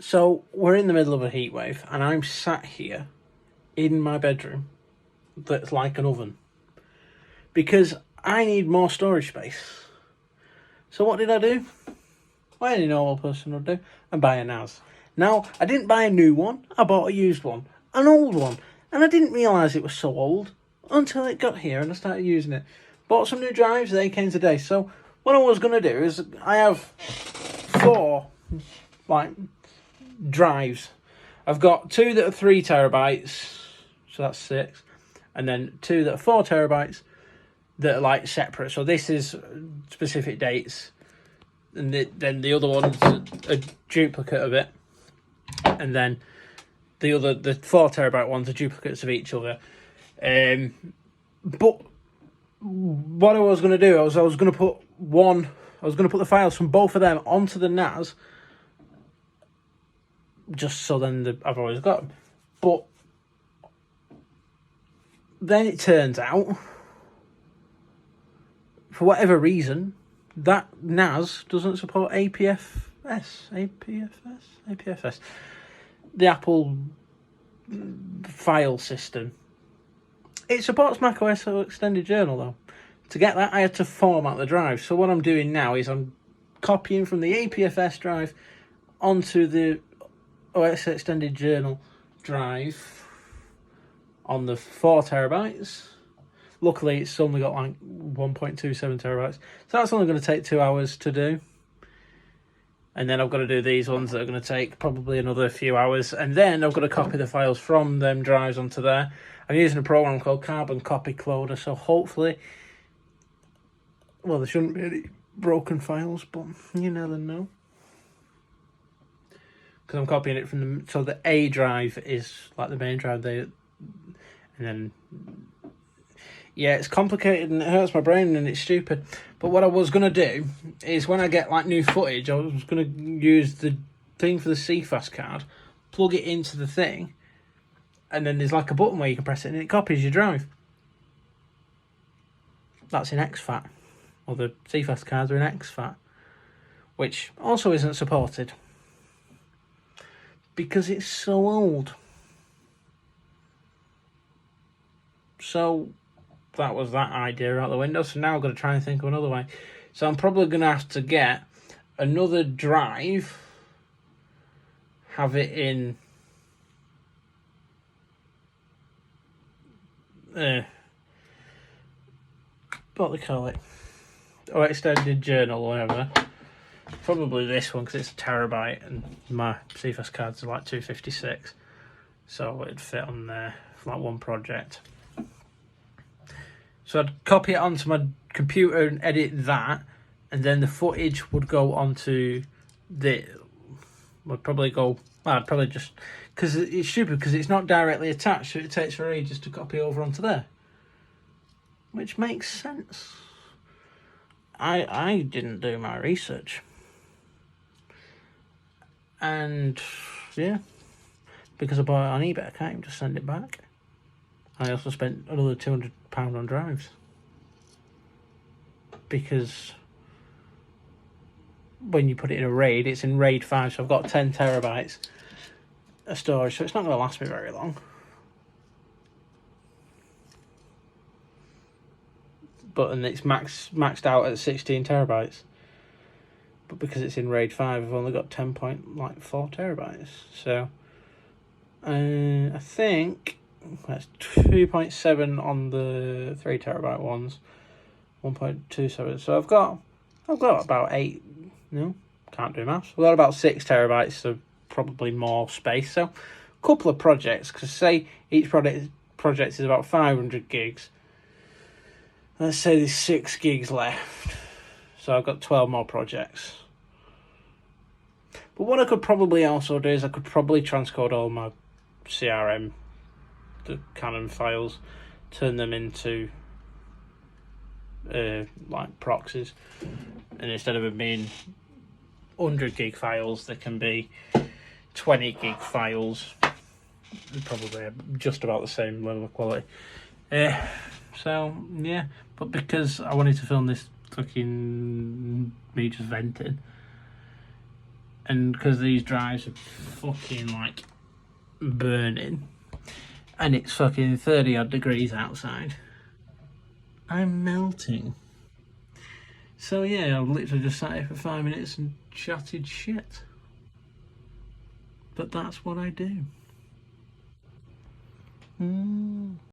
So we're in the middle of a heat wave, and I'm sat here in my bedroom that's like an oven because I need more storage space. So what did I do? What any normal person would do, and buy a NAS. Now, I didn't buy a new one, I bought a used one, an old one, and I didn't realise it was so old until it got here and I started using it. Bought some new drives, they came today. So what I was going to do is, I have 4 drives. I've got 2 that are 3 terabytes, so that's 6, and then 2 that are 4 terabytes that are separate. So this is specific dates, and then the other one's a duplicate of it, and then the 4 terabyte ones are duplicates of each other. But what I was going to do, I was going to put the files from both of them onto the NAS, just so then I've always got them. But then it turns out, for whatever reason, that NAS doesn't support APFS, the Apple file system. It supports macOS Extended Journal though. To get that, I had to format the drive. So what I'm doing now is I'm copying from the APFS drive onto the OS Extended Journal drive on the 4 terabytes. Luckily, it's only got 1.27 terabytes. So that's only going to take 2 hours to do. And then I've got to do these ones that are going to take probably another few hours. And then I've got to copy the files from them drives onto there. I'm using a program called Carbon Copy Cloner. So hopefully, well, there shouldn't be any broken files, but you never know. Because I'm copying it from so the A drive is like the main drive there. And then, yeah, it's complicated and it hurts my brain and it's stupid. But what I was going to do is when I get new footage, I was going to use the thing for the CFast card, plug it into the thing, and then there's a button where you can press it and it copies your drive. That's in exFAT. Or the CFast cards are in exFAT, which also isn't supported because it's so old. So that was that idea out the window. So now I've got to try and think of another way. So I'm probably going to have to get another drive, have it in what they call it, or Extended Journal or whatever. Probably this one because it's a terabyte and my CFast cards are 256, so it'd fit on there for one project. So I'd copy it onto my computer and edit that, and then the footage would go onto I'd probably just, because it's stupid because it's not directly attached, so it takes for ages to copy over onto there, which makes sense. I didn't do my research, and yeah, because I bought it on eBay, I can't even just send it back. I also spent another £200 on drives because when you put it in a RAID, it's in RAID 5, so I've got 10 terabytes of storage, so it's not going to last me very long. And it's maxed out at 16 terabytes. But because it's in RAID 5, I've only got 10.4 terabytes. So I think that's 2.7 on the 3 terabyte ones, 1.27. So I've got about 8. No, can't do maths. I've got about 6 terabytes, so probably more space. So a couple of projects, because say each project is about 500 gigs. Let's say there's 6 gigs left. So I've got 12 more projects. But what I could probably also do is I could probably transcode all my CRM, the Canon files, turn them into proxies. And instead of them being 100 gig files, they can be 20 gig files. Probably just about the same level of quality. So, yeah. But because I wanted to film this fucking me just venting, and because these drives are fucking like burning, and it's fucking 30 odd degrees outside, I'm melting. So yeah, I've literally just sat here for 5 minutes and chatted shit. But that's what I do.